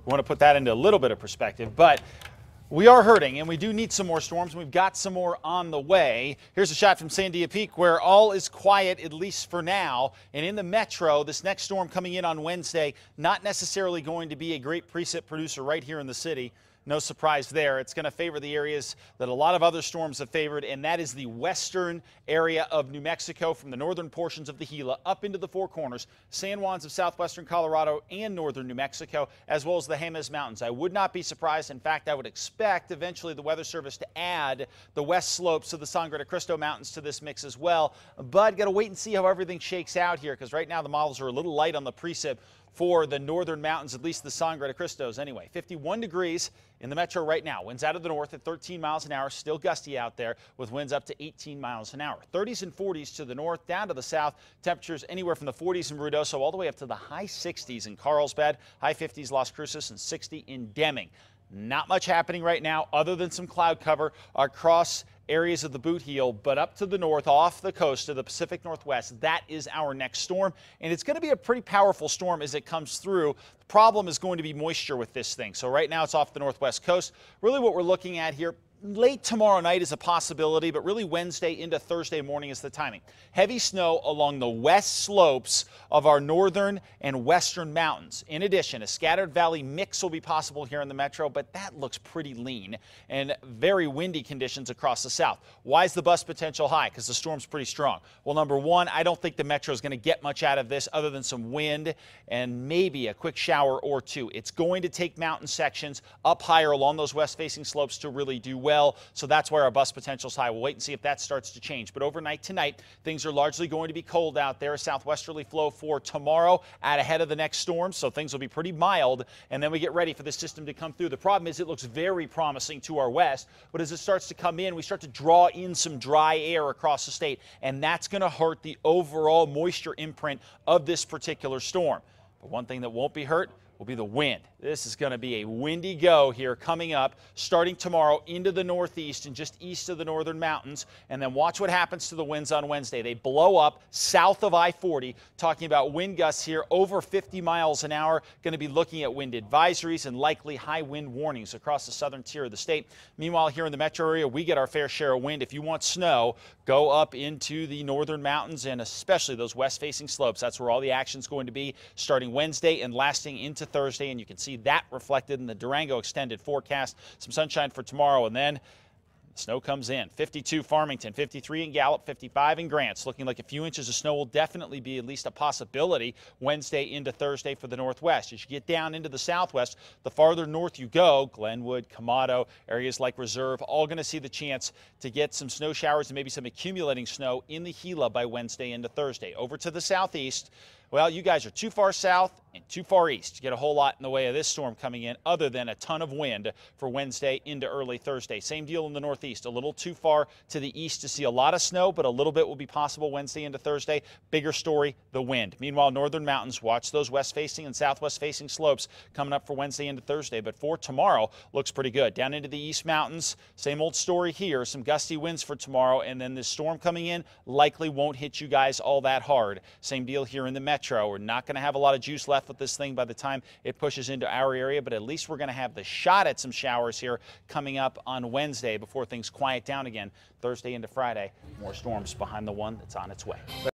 We want to put that into a little bit of perspective, but we are hurting, and we do need some more storms. We've got some more on the way. Here's a shot from Sandia Peak, where all is quiet, at least for now. And in the metro, this next storm coming in on Wednesday, not necessarily going to be a great precip producer right here in the city. No surprise there. It's going to favor the areas that a lot of other storms have favored, and that is the western area of New Mexico, from the northern portions of the Gila up into the Four Corners, San Juans of southwestern Colorado and northern New Mexico, as well as the Jemez Mountains. I would not be surprised. In fact, I would expect eventually the Weather Service to add the west slopes of the Sangre de Cristo Mountains to this mix as well. But got to wait and see how everything shakes out here, because right now the models are a little light on the precip for the northern mountains, at least the Sangre de Cristos anyway. 51 degrees in the metro right now. Winds out of the north at 13 miles an hour, still gusty out there with winds up to 18 miles an hour. 30s and 40s to the north, down to the south. Temperatures anywhere from the 40s in Ruidoso all the way up to the high 60s in Carlsbad, high 50s Las Cruces, and 60 in Deming. Not much happening right now other than some cloud cover across areas of the boot heel, but up to the north off the coast of the Pacific Northwest, that is our next storm. And it's going to be a pretty powerful storm as it comes through. The problem is going to be moisture with this thing. So right now it's off the northwest coast. Really what we're looking at here, late tomorrow night is a possibility, but really Wednesday into Thursday morning is the timing. Heavy snow along the west slopes of our northern and western mountains. In addition, a scattered valley mix will be possible here in the metro, but that looks pretty lean, and very windy conditions across the south. Why is the bust potential high? Because the storm's pretty strong. Well, number one, I don't think the metro is going to get much out of this other than some wind and maybe a quick shower or two. It's going to take mountain sections up higher along those west-facing slopes to really do well. So that's where our bust potential is high. We'll wait and see if that starts to change. But overnight tonight, things are largely going to be cold out there. A southwesterly flow for tomorrow out ahead of the next storm, so things will be pretty mild. And then we get ready for the system to come through. The problem is it looks very promising to our west, but as it starts to come in, we start to draw in some dry air across the state, and that's going to hurt the overall moisture imprint of this particular storm. But one thing that won't be hurt will be the wind. This is going to be a windy go here coming up starting tomorrow into the northeast and just east of the northern mountains. And then watch what happens to the winds on Wednesday. They blow up south of I-40, talking about wind gusts here over 50 miles an hour. Going to be looking at wind advisories and likely high wind warnings across the southern tier of the state. Meanwhile, here in the metro area, we get our fair share of wind. If you want snow, go up into the northern mountains and especially those west-facing slopes. That's where all the action is going to be starting Wednesday and lasting into Thursday, and you can see that reflected in the Durango extended forecast. Some sunshine for tomorrow, and then snow comes in. 52 Farmington, 53 in Gallup, 55 in Grants. Looking like a few inches of snow will definitely be at least a possibility Wednesday into Thursday for the northwest. As you get down into the southwest, the farther north you go, Glenwood, Camado, areas like Reserve, all going to see the chance to get some snow showers and maybe some accumulating snow in the Gila by Wednesday into Thursday. Over to the southeast, well, you guys are too far south and too far east to get a whole lot in the way of this storm coming in other than a ton of wind for Wednesday into early Thursday. Same deal in the northeast, a little too far to the east to see a lot of snow, but a little bit will be possible Wednesday into Thursday. Bigger story, the wind. Meanwhile, northern mountains, watch those west-facing and southwest-facing slopes coming up for Wednesday into Thursday, but for tomorrow, looks pretty good. Down into the east mountains, same old story here, some gusty winds for tomorrow, and then this storm coming in likely won't hit you guys all that hard. Same deal here in the metro. We're not going to have a lot of juice left with this thing by the time it pushes into our area, but at least we're going to have the shot at some showers here coming up on Wednesday before things quiet down again. Thursday into Friday, more storms behind the one that's on its way.